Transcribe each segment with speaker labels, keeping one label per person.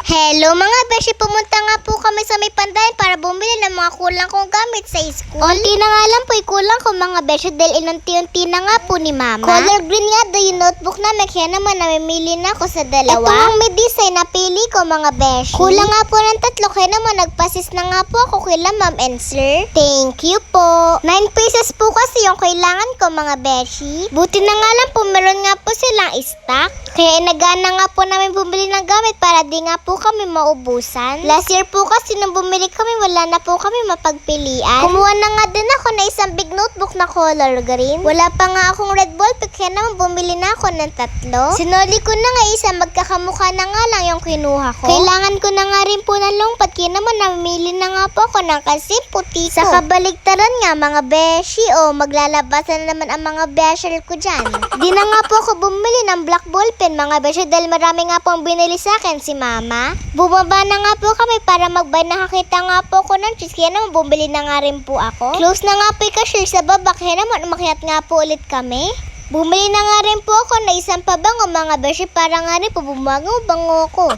Speaker 1: Hello mga beshi, pumunta nga po kami sa may pandayan para bumili ng mga kulang kong gamit sa school. Unti na nga lang po kulang ko mga beshi dahil inunti-unti na nga po ni mama. Color green nga daw yung notebook namin kaya naman namimili na ako sa dalawa. Ito ang may design na pili ko mga beshi. Kulang nga po ng 3 kaya naman nagpasis na nga po ako kila ma'am and sir. Thank you po. 9 pesos po kasi yung kailangan ko mga beshi. Buti na nga lang po meron nga po silang stock. Kaya inagana nga po namin bumili ng gamit para di nga po kami maubusan. Last year po kasi nung bumili kami, wala na po kami mapagpilian. Kumuha na nga din ako na isang big notebook na color green. Wala pa nga akong red ballpen kaya naman bumili na ako ng 3. Sinoli ko na nga isa, magkakamukha na nga lang yung kinuha ko. Kailangan ko na nga rin po ng longpat kaya naman namili na nga po ako ng kasing puti ko. Sa kabaligtaran nga mga beshi, maglalabasan na naman ang mga besher ko dyan. Di na nga po ako bumili ng black ballpen mga beshi dahil marami nga po ang binili sa akin si mama. Bumaba na nga po kami para mag-buy. Nakakita nga po ako ng cheese kaya naman bumili na nga rin po ako. Close na nga po yung cashier sa baba kaya naman umakyat nga po ulit kami. Bumili na nga rin po ako na isang pabango mga beshi para nga rin po bumango-bango ko.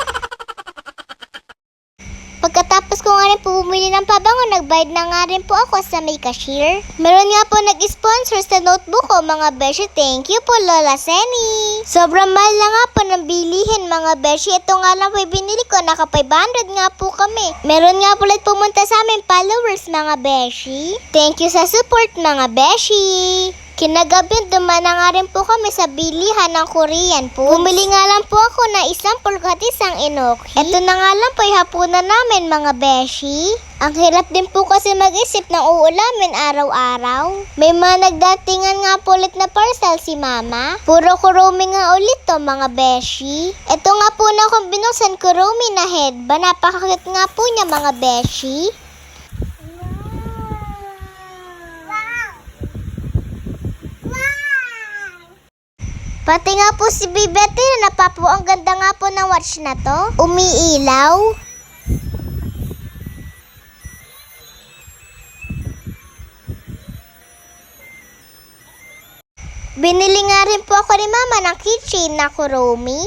Speaker 1: Pagkatapos ko nga rin po bumili ng pabango, nagbayad na nga rin po ako sa may cashier. Meron nga po nag-sponsor sa notebook ko mga beshi. Thank you po Lola Seni. Sobrang mahal na nga po ng bilihin mga beshi. Ito nga lang po binili ko, naka 500 nga po kami. Meron nga po ulit pumunta sa amin followers mga beshi. Thank you sa support mga beshi. Kinagabi, dumaan na nga rin po kami sa bilihan ng Korean food. Bumili nga lang po ako na isang pulgatisang enoki. Ito na nga lang po yung hapunan namin mga beshi. Ang hirap din po kasi mag-isip ng uulamin araw-araw. May mga nagdatingan nga po ulit na parcel si mama. Puro kurumi nga ulit to mga beshi. Ito nga po na akong binuksan kurumi na headband. Napakakit nga po niya mga beshi. Pati nga po si Bibete na napapo, ang ganda nga po ng watch na to. Umiilaw. Binili nga rin po ako ni mama ng keychain na kurumi.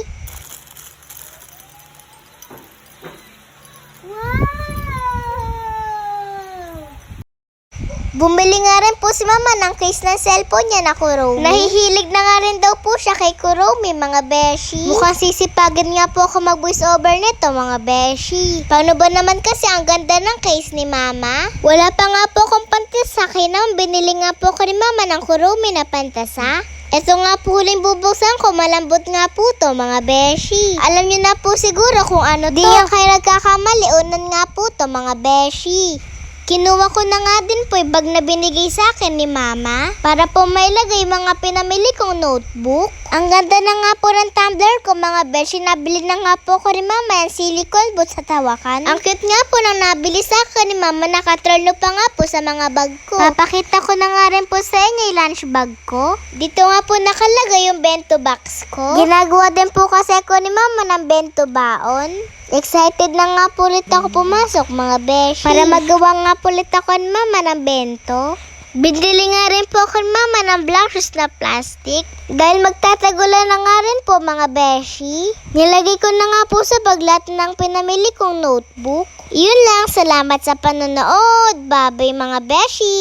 Speaker 1: Bumili nga rin po si mama ng case ng cellphone niya na kurumi. Nahihilig na nga rin daw po siya kay kurumi mga beshi. Mukhang sisipagin nga po ako mag-voice over nito mga beshi. Paano ba naman kasi ang ganda ng case ni mama? Wala pa nga po akong pantasa kaya naman binili nga po ko ni mama ng kurumi na pantasa. Ito nga po huling bubuksan ko, malambot nga po to mga beshi. Alam niyo na po siguro kung ano to. Di yan kayo nagkakamali, unan nga po to mga beshi. Kinuha ko na nga din po yung bag na binigay sa akin ni mama para po mailagay mga pinamili kong notebook. Ang ganda na nga po ng tumbler ko mga beshi. Nabili na nga po ko ni mama yung silicone boot sa tawakan. Ang cute nga po nang nabili sa akin ni mama, nakatrolno pa nga po sa mga bag ko. Papakita ko na nga rin po sa inyo yung lunch bag ko. Dito nga po nakalagay yung bento box ko. Ginagawa din po kasi ko ni mama ng bento baon. Excited na nga po ulit ako pumasok mga beshi. Para magawa nga po ulit ako ni mama ng bento. Binili nga rin po ako ni mama ng black shoes na plastic. Dahil magtatagulan na nga rin po mga beshi. Nilagay ko na nga po sa bag lahat ng pinamili kong notebook. Yun lang, salamat sa panonood. Bye-bye mga beshi.